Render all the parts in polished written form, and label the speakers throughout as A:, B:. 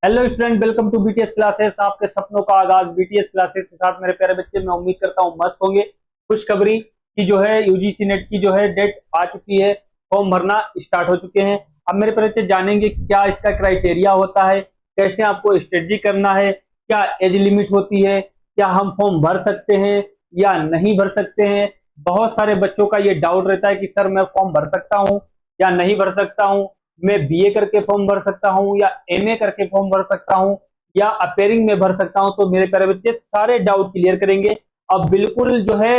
A: Hello student, welcome to BTS classes. आपके सपनों का आगाज बीटीएस क्लासेस के साथ। मेरे प्यारे बच्चे, मैं उम्मीद करता हूँ मस्त होंगे। खुशखबरी की जो है यूजीसी नेट की जो है डेट आ चुकी है, फॉर्म भरना स्टार्ट हो चुके हैं। अब मेरे प्यारे बच्चे जानेंगे क्या इसका क्राइटेरिया होता है, कैसे आपको स्ट्रेटजी करना है, क्या एज लिमिट होती है, क्या हम फॉर्म भर सकते हैं या नहीं भर सकते हैं। बहुत सारे बच्चों का ये डाउट रहता है कि सर मैं फॉर्म भर सकता हूँ या नहीं भर सकता हूँ, मैं बीए करके फॉर्म भर सकता हूँ या एमए करके फॉर्म भर सकता हूँ या अपेयरिंग में भर सकता हूँ। तो मेरे प्यारे बच्चे सारे डाउट क्लियर करेंगे। अब बिल्कुल जो है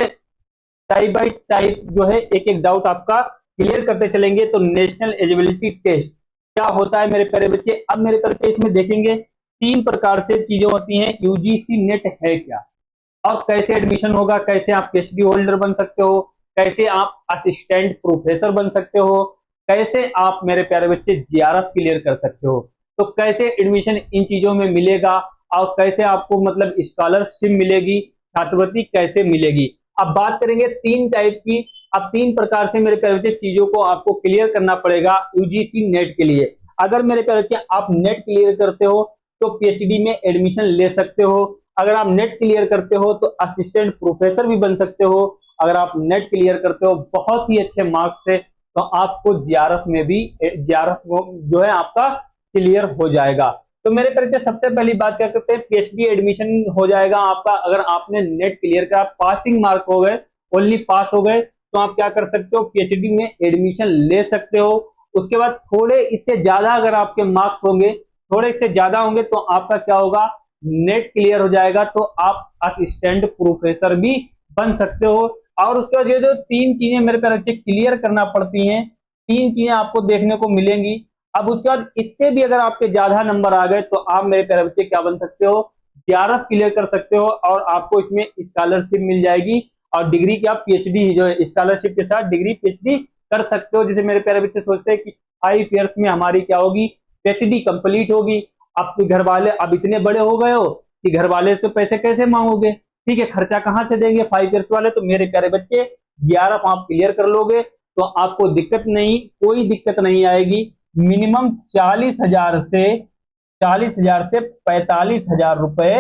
A: टाइप बाय टाइप जो है एक एक डाउट आपका क्लियर करते चलेंगे। तो नेशनल एलिजिबिलिटी टेस्ट क्या होता है मेरे प्यारे बच्चे, अब मेरे प्यारे बच्चे इसमें देखेंगे तीन प्रकार से चीजें होती हैं। यूजीसी नेट है क्या, और कैसे एडमिशन होगा, कैसे आप पीएचडी होल्डर बन सकते हो, कैसे आप असिस्टेंट प्रोफेसर बन सकते हो, कैसे आप मेरे प्यारे बच्चे जीआरएफ क्लियर कर सकते हो, तो कैसे एडमिशन इन चीजों में मिलेगा और कैसे आपको मतलब स्कॉलरशिप मिलेगी, छात्रवृत्ति कैसे मिलेगी। अब बात करेंगे तीन टाइप की। अब तीन प्रकार से मेरे प्यारे बच्चे चीजों को आपको क्लियर करना पड़ेगा यूजीसी नेट के लिए। अगर मेरे प्यारे बच्चे आप नेट क्लियर करते हो तो पीएचडी में एडमिशन ले सकते हो। अगर आप नेट क्लियर करते हो तो असिस्टेंट प्रोफेसर भी बन सकते हो। अगर आप नेट क्लियर करते हो बहुत ही अच्छे मार्क्स से तो आपको जीआरएफ में भी जीआरएफ जो है आपका क्लियर हो जाएगा। तो मेरे परिचय सबसे पहली बात क्या करते हैं, पीएचडी एडमिशन हो जाएगा आपका। अगर आपने नेट क्लियर करा, पासिंग मार्क हो गए, ओनली पास हो गए, तो आप क्या कर सकते हो, पीएचडी में एडमिशन ले सकते हो। उसके बाद थोड़े इससे ज्यादा अगर आपके मार्क्स होंगे, थोड़े इससे ज्यादा होंगे, तो आपका क्या होगा, नेट क्लियर हो जाएगा, तो आप असिस्टेंट प्रोफेसर भी बन सकते हो। और उसके बाद ये जो तीन चीजें मेरे पे बच्चे क्लियर करना पड़ती हैं, तीन चीजें आपको देखने को मिलेंगी। अब उसके बाद इससे भी अगर आपके ज्यादा नंबर आ गए तो आप मेरे प्यारे बच्चे क्या बन सकते हो, जीआरएफ क्लियर कर सकते हो और आपको इसमें स्कॉलरशिप मिल जाएगी। और डिग्री की आप पीएचडी जो है स्कॉलरशिप के साथ डिग्री पीएचडी कर सकते हो। जैसे मेरे प्यारे बच्चे सोचते हैं कि 5 ईयर्स में हमारी क्या होगी, पीएचडी कंप्लीट होगी। आपके घर वाले अब इतने बड़े हो गए हो कि घर वाले से पैसे कैसे मांगोगे, ठीक है, खर्चा कहां से देंगे 5 ईयर्स वाले। तो मेरे प्यारे बच्चे जीआरएफ आप क्लियर कर लोगे तो आपको दिक्कत नहीं, कोई दिक्कत नहीं आएगी। मिनिमम 40,000 से 45,000 रुपए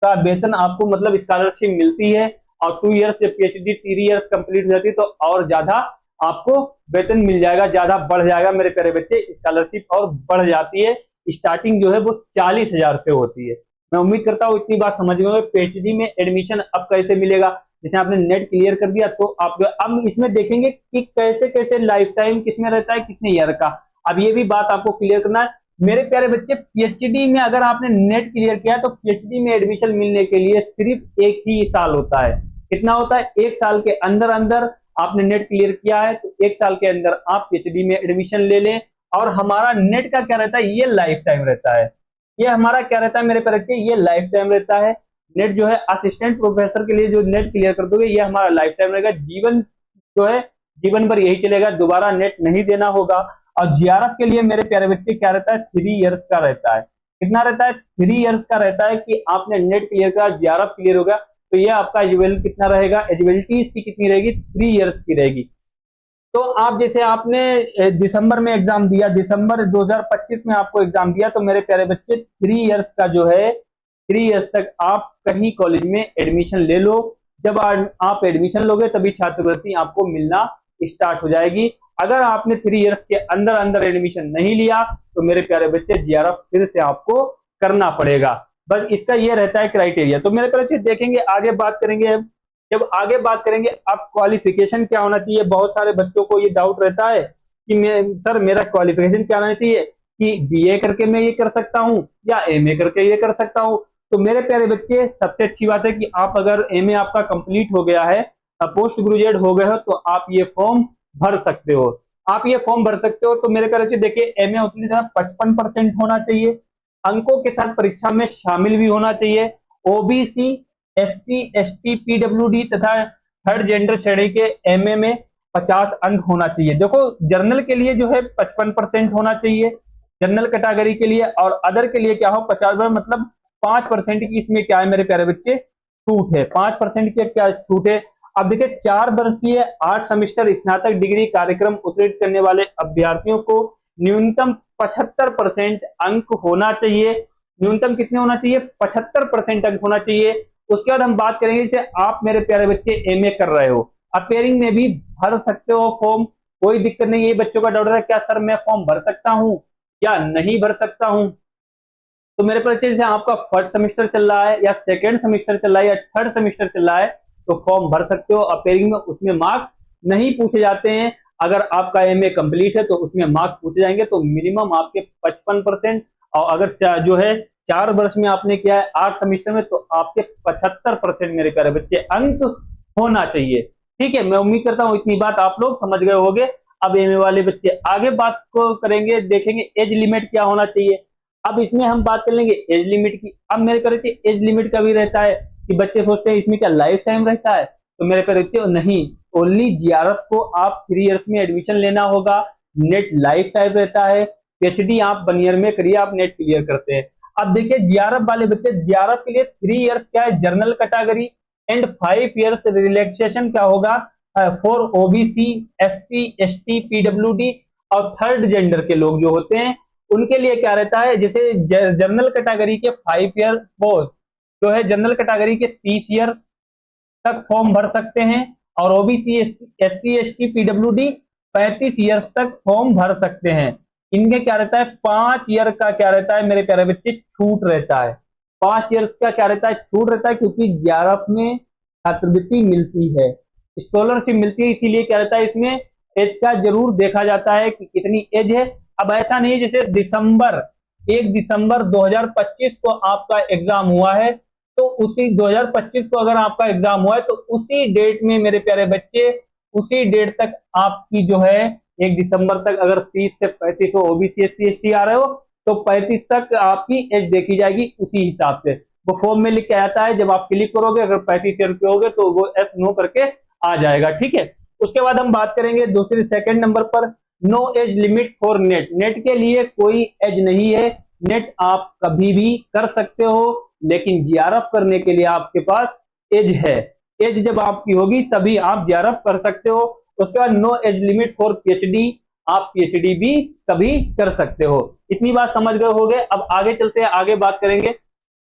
A: का वेतन आपको मतलब स्कॉलरशिप मिलती है। और 2 ईयर्स जब पीएचडी 3 ईयर्स कंप्लीट हो जाती है तो और ज्यादा आपको वेतन मिल जाएगा, ज्यादा बढ़ जाएगा मेरे प्यारे बच्चे, स्कॉलरशिप और बढ़ जाती है। स्टार्टिंग जो है वो 40,000 से होती है। मैं उम्मीद करता हूँ इतनी बात समझ गए। पीएचडी में एडमिशन अब कैसे मिलेगा, जैसे आपने नेट क्लियर कर दिया तो आप अब इसमें देखेंगे कि कैसे कैसे लाइफ टाइम किसमें रहता है, कितने ईयर का। अब ये भी बात आपको क्लियर करना है मेरे प्यारे बच्चे। पीएचडी में अगर आपने नेट क्लियर किया तो पीएचडी में एडमिशन मिलने के लिए सिर्फ एक ही साल होता है। कितना होता है, एक साल के अंदर अंदर आपने नेट क्लियर किया है तो एक साल के अंदर आप पीएचडी में एडमिशन ले लें। और हमारा नेट का क्या रहता है, ये लाइफ टाइम रहता है। ये हमारा क्या रहता है मेरे पर रखिए, ये लाइफ टाइम रहता है। नेट जो है असिस्टेंट प्रोफेसर के लिए जो नेट क्लियर कर दोगे ये हमारा लाइफ टाइम रहेगा, जीवन जो है जीवन भर यही चलेगा, दोबारा नेट नहीं देना होगा। और जीआरएफ के लिए मेरे प्यारे बच्चे क्या रहता है, 3 इयर्स का रहता है। कितना रहता है, 3 इयर्स का रहता है कि आपने नेट क्लियर करा, जीआरएफ क्लियर होगा तो ये आपका एलिजिबिलिटी कितना रहेगा, एलिजिबिलिटी इसकी कितनी रहेगी, 3 इयर्स की रहेगी। तो आप जैसे आपने दिसंबर में एग्जाम दिया, दिसंबर 2025 में आपको एग्जाम दिया, तो मेरे प्यारे बच्चे 3 इयर्स का जो है 3 इयर्स तक आप कहीं कॉलेज में एडमिशन ले लो। जब आप एडमिशन लोगे तभी छात्रवृत्ति आपको मिलना स्टार्ट हो जाएगी। अगर आपने 3 इयर्स के अंदर अंदर एडमिशन नहीं लिया तो मेरे प्यारे बच्चे जीआरएफ फिर से आपको करना पड़ेगा। बस इसका ये रहता है क्राइटेरिया। तो मेरे प्यारे बच्चे देखेंगे, आगे बात करेंगे। जब आगे बात करेंगे अब क्वालिफिकेशन क्या होना चाहिए, बहुत सारे बच्चों को ये डाउट रहता है कि सर मेरा क्वालिफिकेशन क्या होना चाहिए, कि बीए करके मैं ये कर सकता हूँ या एमए करके ये कर सकता हूँ। तो मेरे प्यारे बच्चे सबसे अच्छी बात है कि आप अगर एमए आपका कंप्लीट हो गया है, पोस्ट ग्रेजुएट हो गए हो, तो आप ये फॉर्म भर सकते हो। आप ये फॉर्म भर सकते हो। तो मेरे प्यारे बच्चे देखिए, एमए उतनी तरह 55% होना चाहिए, अंकों के साथ परीक्षा में शामिल भी होना चाहिए। ओबीसी, एससी, एसटी, पीडब्ल्यूडी तथा थर्ड जेंडर श्रेणी के एमए में 50 अंक होना चाहिए। देखो जर्नल के लिए जो है 55% होना चाहिए, जनरल कैटेगरी के लिए, और अदर के लिए क्या हो 50, मतलब 5% की इसमें क्या है मेरे प्यारे बच्चे, छूट है। 5% की क्या छूट है। अब देखिए 4 वर्षीय 8 सेमेस्टर स्नातक डिग्री कार्यक्रम उत्तीर्ण करने वाले अभ्यर्थियों को न्यूनतम 75% अंक होना चाहिए। न्यूनतम कितने होना चाहिए, 75% अंक होना चाहिए। उसके बाद हम बात करेंगे जैसे आप मेरे प्यारे बच्चे एमए कर रहे हो, अपेयरिंग में भी भर सकते हो फॉर्म, कोई दिक्कत नहीं है। बच्चों का डाउट है क्या सर मैं फॉर्म भर सकता हूं या नहीं भर सकता हूं, तो मेरे पास जैसे आपका फर्स्ट सेमेस्टर चल रहा है या सेकेंड सेमेस्टर चल रहा है या थर्ड सेमेस्टर चल रहा है तो फॉर्म भर सकते हो अपेयरिंग में, उसमें मार्क्स नहीं पूछे जाते हैं। अगर आपका एमए कंप्लीट है तो उसमें मार्क्स पूछे जाएंगे, तो मिनिमम आपके 55%, और अगर जो है 4 वर्ष में आपने किया है 8 सेमेस्टर में, तो आपके 75% मेरे प्यारे बच्चे अंक होना चाहिए। ठीक है, मैं उम्मीद करता हूं इतनी बात आप लोग समझ गए होंगे। अब एमए वाले बच्चे आगे बात को करेंगे, देखेंगे एज लिमिट क्या होना चाहिए। अब इसमें हम बात कर लेंगे एज लिमिट की। अब मेरे प्यारे बच्चे एज लिमिट का भी रहता है कि बच्चे सोचते हैं इसमें क्या लाइफ टाइम रहता है, तो मेरे प्यारे बच्चे नहीं, ओनली जीआरएफ को आप 3 इयर्स में एडमिशन लेना होगा, नेट लाइफ टाइम रहता है। पीएचडी आप 1 ईयर में करिए, आप नेट क्लियर करते हैं। अब देखिए जीआरएफ वाले बच्चे, जीआरएफ के लिए 3 इयर्स क्या है general category and 5 years relaxation क्या होगा for OBC, SC, ST, PWD और थर्ड जेंडर के लोग जो होते हैं उनके लिए क्या रहता है, जैसे जनरल कैटेगरी के 5 ईयर वो जो है जनरल कैटेगरी के 30 इयर्स तक फॉर्म भर सकते हैं, और OBC, SC, ST, PWD 35 years तक फॉर्म भर सकते हैं। इनके क्या रहता है 5 ईयर का क्या रहता है मेरे प्यारे बच्चे छूट रहता है, 5 इयर्स का क्या रहता है छूट रहता है, क्योंकि जीआरएफ में छात्रवृत्ति मिलती है, स्कॉलरशिप मिलती है, इसीलिए क्या रहता है इसमें एज का जरूर देखा जाता है कि कितनी एज है। अब ऐसा नहीं जैसे 1 दिसंबर 2025 को आपका एग्जाम हुआ है, तो उसी 2025 को अगर आपका एग्जाम हुआ है तो उसी डेट में मेरे प्यारे बच्चे, उसी डेट तक आपकी जो है 1 दिसंबर तक अगर 30 से 35 हो, ओबीसी, एससी, एसटी आ रहे हो तो 35 तक आपकी एज देखी जाएगी उसी हिसाब से। वो फॉर्म में लिख के आता है, जब आप क्लिक करोगे अगर 35 ईयर के होगे तो वो एस नो करके आ जाएगा। ठीक है, उसके बाद हम बात करेंगे दूसरे सेकंड नंबर पर, no age limit for NET. NET के लिए कोई एज नहीं है, नेट आप कभी भी कर सकते हो, लेकिन जीआरएफ करने के लिए आपके पास एज है, एज जब आपकी होगी तभी आप जीआरएफ कर सकते हो। उसके बाद no age limit for PhD, आप पीएचडी भी कभी कर सकते हो। इतनी बात समझ गए होंगे। अब आगे चलते हैं, आगे बात करेंगे।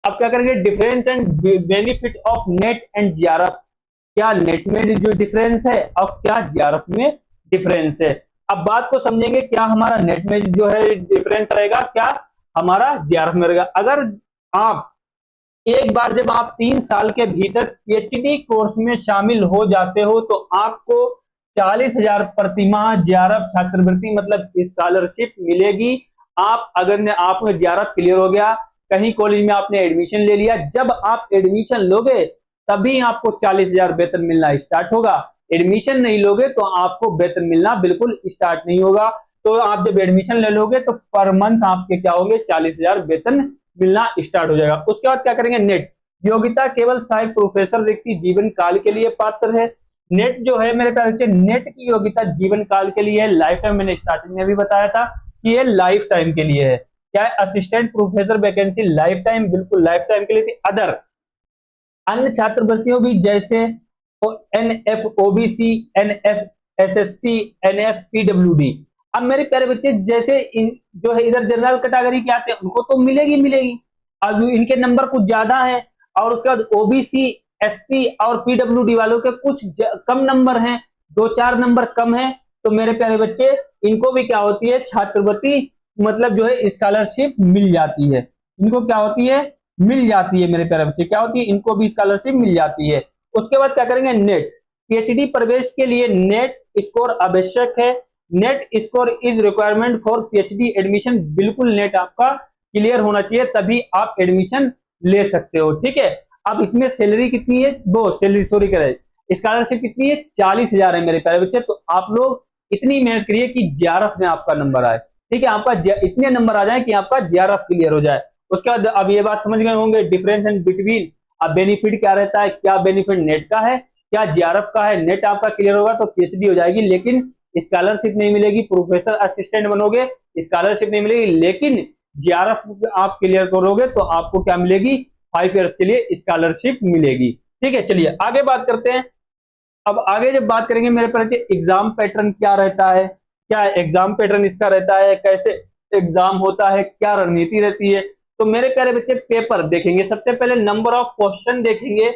A: अब क्या करेंगे, difference and benefit of net and GRF. क्या नेट में जो डिफरेंस है और क्या जीआरएफ में डिफरेंस है। अब बात को समझेंगे, क्या हमारा नेट में जो है डिफरेंस रहेगा, क्या हमारा जीआरएफ में रहेगा। अगर आप एक बार जब आप 3 साल के भीतर पीएचडी कोर्स में शामिल हो जाते हो तो आपको 40,000 प्रतिमाह जीआरएफ छात्रवृत्ति मतलब स्कॉलरशिप मिलेगी। आप अगर आपका जीआरएफ क्लियर हो गया, कहीं कॉलेज में आपने एडमिशन ले लिया, जब आप एडमिशन लोगे तभी आपको 40,000 वेतन मिलना स्टार्ट होगा। एडमिशन नहीं लोगे तो आपको वेतन मिलना बिल्कुल स्टार्ट नहीं होगा। तो आप जब एडमिशन ले लोगे तो पर मंथ आपके क्या होंगे 40,000 वेतन मिलना स्टार्ट हो जाएगा। उसके बाद क्या करेंगे, नेट योग्यता केवल सहायक प्रोफेसर व्यक्ति जीवन काल के लिए पात्र है। नेट जो है मेरे प्यारे बच्चे, नेट की योग्यता जीवन काल के लिए है, लाइफ टाइम, मैंने स्टार्टिंग में भी बताया था कि ये लाइफ टाइम के लिए है। क्या है, assistant professor vacancy life time, बिल्कुल लाइफ टाइम के लिए थी। अदर अन्य छात्रवृत्तियों भी जैसे NF OBC, NF SSC, NF PWD. अब मेरे प्यारे बच्चे जैसे जो है इधर जनरल कैटेगरी के आते हैं उनको तो मिलेगी मिलेगी, और जो इनके नंबर कुछ ज्यादा है, और उसके बाद ओबीसी, एससी और पीडब्ल्यूडी वालों के कुछ कम नंबर हैं, 2-4 नंबर कम है, तो मेरे प्यारे बच्चे इनको भी क्या होती है छात्रवृत्ति मतलब जो है स्कॉलरशिप मिल जाती है। इनको क्या होती है, मिल जाती है मेरे प्यारे बच्चे, क्या होती है, इनको भी स्कॉलरशिप मिल जाती है। उसके बाद क्या करेंगे, नेट पीएचडी प्रवेश के लिए नेट स्कोर आवश्यक है। Net score is requirement for PhD admission, बिल्कुल नेट आपका क्लियर होना चाहिए तभी आप एडमिशन ले सकते हो। ठीक है, अब इसमें सैलरी कितनी है, वो सैलरी सॉरी करें, स्कॉलरशिप कितनी है 40,000 है मेरे प्यारे बच्चे। तो आप लोग इतनी मेहनत करिए कि जीआरएफ में आपका नंबर आए। ठीक है, आपका इतने नंबर आ जाए कि आपका जीआरएफ क्लियर हो जाए। उसके बाद अब ये बात समझ गए होंगे डिफरेंस एंड बिटवीन। अब बेनिफिट क्या रहता है, क्या बेनिफिट नेट का है, क्या जीआरएफ का है। नेट आपका क्लियर होगा तो पीएचडी हो जाएगी, लेकिन स्कॉलरशिप नहीं मिलेगी। प्रोफेसर असिस्टेंट बनोगे स्कॉलरशिप नहीं मिलेगी, लेकिन जीआरएफ आप क्लियर करोगे तो आपको क्या मिलेगी, 5 इयर्स के लिए स्कॉलरशिप मिलेगी। ठीक है, चलिए आगे बात करते हैं। अब आगे जब बात करेंगे मेरे पर एग्जाम पैटर्न क्या रहता है, क्या एग्जाम पैटर्न इसका रहता है, कैसे एग्जाम होता है, क्या रणनीति रहती है, तो तो मेरे प्यारे बच्चे पेपर देखेंगे, सबसे पहले नंबर ऑफ क्वेश्चन देखेंगे।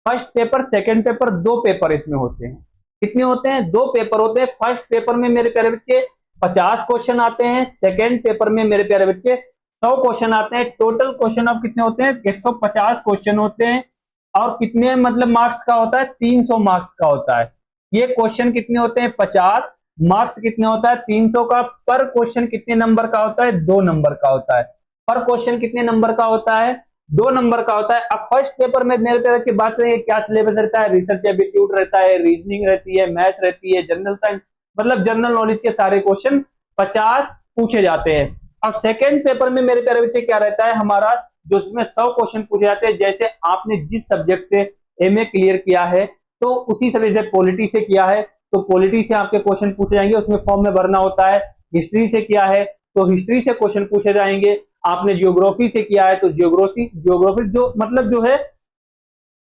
A: फर्स्ट पेपर, सेकंड पेपर, दो पेपर इसमें होते हैं। कितने होते हैं? दो पेपर होते हैं। फर्स्ट पेपर में मेरे प्यारे बच्चे 50 क्वेश्चन आते हैं, सेकंड पेपर में मेरे प्यारे बच्चे 100 क्वेश्चन आते हैं। टोटल क्वेश्चन ऑफ कितने होते हैं? 150 क्वेश्चन होते हैं। और कितने मतलब मार्क्स का होता है? 300 मार्क्स का होता है। ये क्वेश्चन कितने होते हैं? 50, मार्क्स कितने होता है? 300 का। पर क्वेश्चन कितने नंबर का होता है? 2 नंबर का होता है। पर क्वेश्चन कितने नंबर का होता है? 2 नंबर का होता है। अब फर्स्ट पेपर में मेरे प्यारे बच्चे बात करेंगे क्या सिलेबस रहता है। रिसर्च एप्टीट्यूड रहता है, रीजनिंग रहती है, मैथ रहती है, जनरल साइंस, मतलब जनरल नॉलेज के सारे क्वेश्चन 50 पूछे जाते हैं। अब सेकंड पेपर में मेरे प्यारे बच्चे क्या रहता है हमारा, जो इसमें 100 क्वेश्चन पूछे जाते हैं। जैसे आपने जिस सब्जेक्ट से एमए क्लियर किया है तो उसी सब्जेक्ट से पॉलिटी से किया है तो पॉलिटी से आपके क्वेश्चन पूछे जाएंगे, उसमें फॉर्म में भरना होता है। हिस्ट्री से किया है तो हिस्ट्री से क्वेश्चन पूछे जाएंगे। आपने जियोग्राफी से किया है तो जियोग्राफी जो मतलब जो है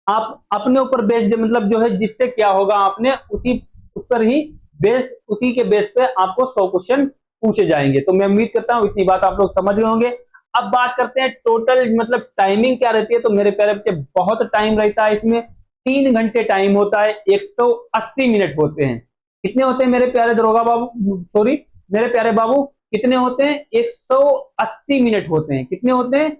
A: आप अपने ऊपर बेस्ड, मतलब जो है जिससे क्या होगा आपने उसी उस पर ही बेस, उसी के बेस पे आपको 100 क्वेश्चन पूछे जाएंगे। तो मैं उम्मीद करता हूं इतनी बात आप लोग समझ गए होंगे। अब बात करते हैं टोटल मतलब टाइमिंग क्या रहती है। तो मेरे प्यारे बच्चे बहुत टाइम रहता है इसमें, 3 घंटे टाइम होता है, 180 मिनट होते हैं। कितने होते हैं मेरे प्यारे दरोगा बाबू, सॉरी मेरे प्यारे बाबू, कितने होते हैं? 180 मिनट होते हैं। कितने होते हैं?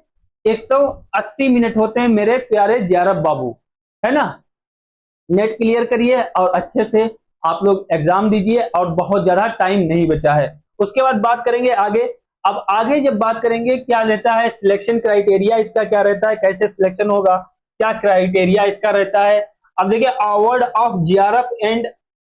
A: 180 मिनट होते हैं मेरे प्यारे जियारब बाबू, है ना। नेट क्लियर करिए और अच्छे से आप लोग एग्जाम दीजिए और बहुत ज्यादा टाइम नहीं बचा है। उसके बाद बात करेंगे आगे। अब आगे जब बात करेंगे क्या रहता है सिलेक्शन क्राइटेरिया, इसका क्या रहता है, कैसे सिलेक्शन होगा, क्या क्राइटेरिया इसका रहता है। अब देखिए, award of JRF and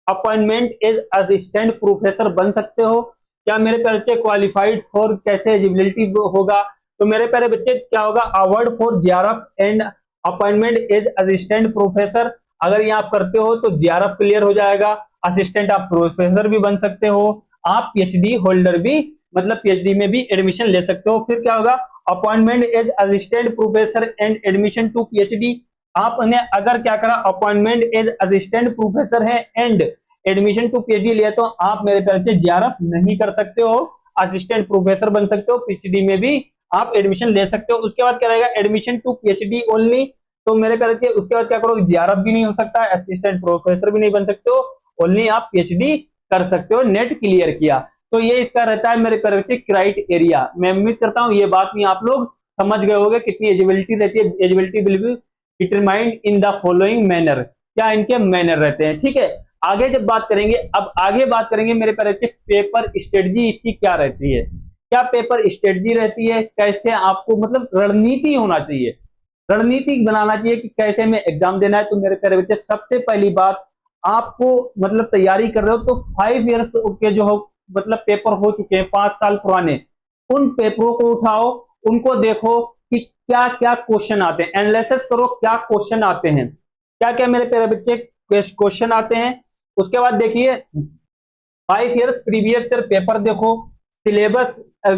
A: appointment as assistant professor बन सकते हो क्या मेरे प्यारे बच्चे? क्वालिफाइड फॉर कैसे एलिजिबिलिटी होगा? तो मेरे प्यारे बच्चे क्या होगा? Award for JRF and appointment as assistant professor, अगर ये आप करते हो तो जीआरएफ क्लियर हो जाएगा। असिस्टेंट आप प्रोफेसर भी बन सकते हो, आप पीएचडी होल्डर भी, मतलब पीएचडी में भी एडमिशन ले सकते हो। फिर क्या होगा? Appointment as assistant professor and admission to PhD, आपने अगर क्या करा अपॉइंटमेंट एज असिस्टेंट प्रोफेसर है एंड एडमिशन टू पीएचडी लिया तो आप मेरे प्यारे से जीआरएफ नहीं कर सकते हो, असिस्टेंट प्रोफेसर बन सकते हो, पीएचडी में भी आप एडमिशन ले सकते हो। उसके बाद क्या रहेगा? एडमिशन टू पीएचडी ओनली, तो मेरे प्यारे से उसके बाद क्या करोगे? जीआरएफ भी नहीं हो सकता, असिस्टेंट प्रोफेसर भी नहीं बन सकते हो, ओनली आप पीएचडी कर सकते हो नेट क्लियर किया। तो ये इसका रहता है मेरे प्यारे बच्चे क्राइटेरिया। मैं उम्मीद करता हूँ ये बात भी आप लोग समझ गए होंगे कितनी एलिजिबिलिटी रहती है। Eligibility will be determined in the following manner, क्या इनके मैनर रहते हैं, ठीक है। आगे जब बात करेंगे, अब आगे बात करेंगे मेरे प्यारे बच्चे पेपर स्ट्रेटजी इसकी क्या रहती है, क्या पेपर स्ट्रेटजी रहती है, कैसे आपको मतलब रणनीति होना चाहिए, रणनीति बनाना चाहिए कि कैसे में एग्जाम देना है। तो मेरे प्यारे बच्चे सबसे पहली बात, आपको मतलब तैयारी कर रहे हो तो 5 इयर्स के जो हो मतलब पेपर हो चुके हैं 5 साल पुराने, उन पेपरों को उठाओ, उनको देखो कि क्या क्या क्वेश्चन आते हैं, एनालिसिस करो क्या क्वेश्चन आते हैं, क्या क्या मेरे प्यारे बच्चे क्वेश्चन आते हैं। उसके बाद देखिए 5 इयर्स प्रीवियस ईयर पेपर देखो, सिलेबस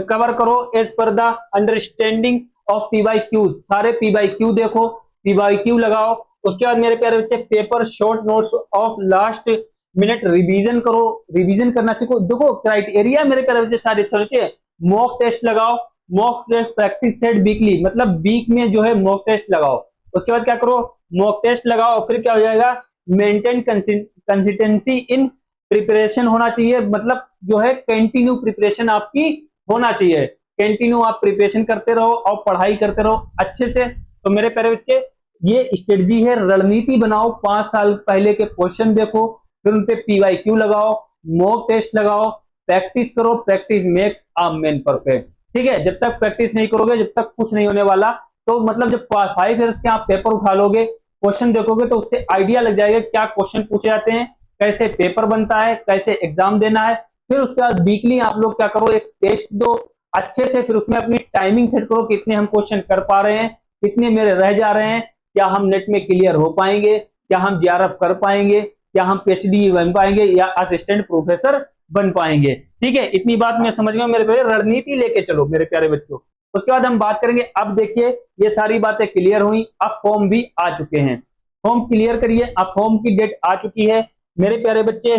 A: कवर करो as per the understanding of PYQ, सारे पीवाईक्यू देखो, पीवाईक्यू लगाओ। उसके बाद मेरे प्यारे बच्चे paper short notes of last minute revision करो, रिवीजन करना सीखो। देखो क्राइटेरिया मेरे प्यारे बच्चे सारे छोटे, मॉक टेस्ट लगाओ, mock test practice set weekly, मतलब वीक में जो है मॉक टेस्ट लगाओ। उसके बाद क्या करो? मॉक टेस्ट लगाओ, फिर क्या हो जाएगा? मेंटेन कंसिस्टेंसी इन प्रिपरेशन होना चाहिए, मतलब जो है कंटिन्यू प्रिपरेशन आपकी होना चाहिए, कंटिन्यू आप प्रिपरेशन करते रहो और पढ़ाई करते रहो अच्छे से। तो मेरे प्यारे बच्चे ये स्ट्रेटजी है, रणनीति बनाओ, 5 साल पहले के क्वेश्चन देखो, फिर उन पे पीवाईक्यू लगाओ, मॉक टेस्ट लगाओ, प्रैक्टिस करो, practice makes a man perfect, ठीक है। जब तक प्रैक्टिस नहीं करोगे जब तक कुछ नहीं होने वाला। तो मतलब जब 5 इयर्स के आप पेपर उठा लोगे, क्वेश्चन देखोगे तो उससे आइडिया लग जाएगा क्या क्वेश्चन पूछे जाते हैं, कैसे पेपर बनता है, कैसे एग्जाम देना है। फिर उसके बाद वीकली आप लोग क्या करो? एक टेस्ट दो अच्छे से, फिर उसमें अपनी टाइमिंग सेट करो, कितने हम क्वेश्चन कर पा रहे हैं, कितने मेरे रह जा रहे हैं, क्या हम नेट में क्लियर हो पाएंगे, क्या हम जीआरएफ कर पाएंगे, क्या हम पीएचडी बन पाएंगे या असिस्टेंट प्रोफेसर बन पाएंगे, ठीक है। इतनी बात मैं समझ गया मेरे प्यारे, रणनीति लेके चलो मेरे प्यारे बच्चों। उसके बाद हम बात करेंगे, अब देखिए ये सारी बातें क्लियर हुई, अब फॉर्म भी आ चुके हैं, फॉर्म क्लियर करिए। अब फॉर्म की डेट आ चुकी है मेरे प्यारे बच्चे,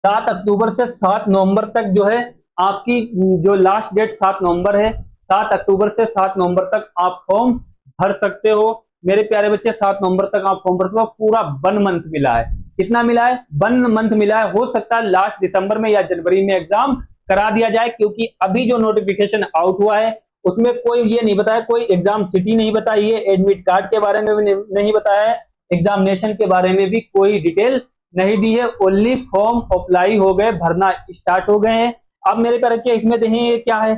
A: 7 अक्टूबर से 7 नवंबर तक जो है आपकी जो लास्ट डेट 7 नवंबर है, 7 अक्टूबर से 7 नवंबर तक आप फॉर्म भर सकते हो मेरे प्यारे बच्चे। 7 नवंबर तक आप फॉर्म भर सकते हो। पूरा 1 मंथ मिला है। कितना मिला है? 1 मंथ मिला है। हो सकता है लास्ट दिसंबर में या जनवरी में एग्जाम करा दिया जाए, क्योंकि अभी जो नोटिफिकेशन आउट हुआ है उसमें कोई ये नहीं बताया, कोई एग्जाम सिटी नहीं बताई है, एडमिट कार्ड के बारे में भी नहीं बताया है, एग्जामिनेशन के बारे में भी कोई डिटेल नहीं दी है। ओनली फॉर्म अप्लाई हो गए, भरना स्टार्ट हो गए हैं। अब मेरे प्यारे बच्चे इसमें देखेंगे क्या है।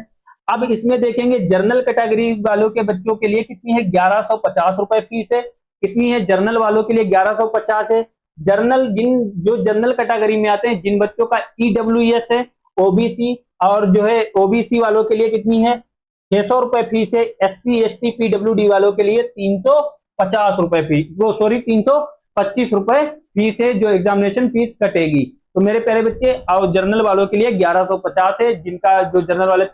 A: अब इसमें देखेंगे जनरल कैटेगरी वालों के बच्चों के लिए कितनी है, 1150 रुपए फीस है। कितनी है? जनरल वालों के लिए 1150 है। जो जनरल कैटेगरी में आते हैं, जिन बच्चों का ईडब्ल्यूएस है, ओबीसी, और जो है ओबीसी वालों के लिए कितनी है, 600 रुपए फीस है। SC ST PWD वालों के लिए 350 रुपए फीस, वो सॉरी 325 रुपए फीस है, जो एग्जामिनेशन फीस कटेगी। तो मेरे प्यारे बच्चे, और जनरल वालों के लिए 1150 है। जिनका जो जनरल वाले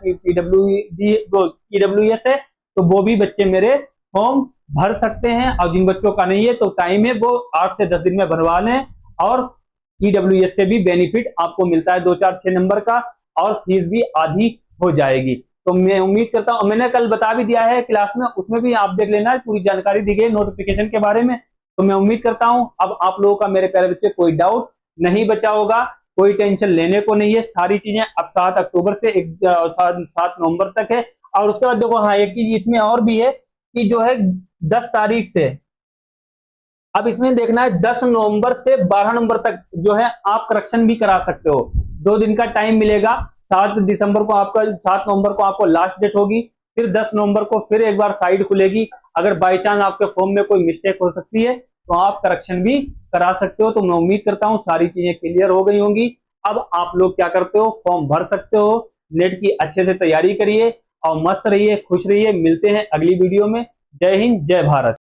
A: पीडब्ल्यूएस है, तो वो भी बच्चे मेरे फॉर्म भर सकते हैं। और जिन बच्चों का नहीं है तो टाइम है, वो 8 से 10 दिन में भरवा लें। और ईडब्ल्यूएस से भी बेनिफिट आपको मिलता है 2 4 6 नंबर का, और फीस भी आधी हो जाएगी। तो मैं उम्मीद करता हूं, मैंने कल बता भी दिया है क्लास में, उसमें भी आप देख लेना, पूरी जानकारी दी गई नोटिफिकेशन के बारे में। तो मैं उम्मीद करता हूं अब आप लोगों का मेरे प्यारे बच्चे कोई डाउट नहीं बचा होगा, कोई टेंशन लेने को नहीं है। सारी चीजें अब 7 अक्टूबर से 7 नवंबर तक है। और उसके बाद देखो, हाँ एक चीज इसमें और भी है कि जो है 10 तारीख से, अब इसमें देखना है 10 नवंबर से 12 नवंबर तक जो है आप करेक्शन भी करा सकते हो। 2 दिन का टाइम मिलेगा। 7 दिसंबर को आपका 7 नवंबर को आपको लास्ट डेट होगी, फिर 10 नवंबर को फिर एक बार साइड खुलेगी। अगर बाई चांस आपके फॉर्म में कोई मिस्टेक हो सकती है तो आप करेक्शन भी करा सकते हो। तो मैं उम्मीद करता हूं सारी चीजें क्लियर हो गई होंगी। अब आप लोग क्या करते हो, फॉर्म भर सकते हो। नेट की अच्छे से तैयारी करिए और मस्त रहिए, खुश रहिए। मिलते हैं अगली वीडियो में। जय हिंद, जय भारत।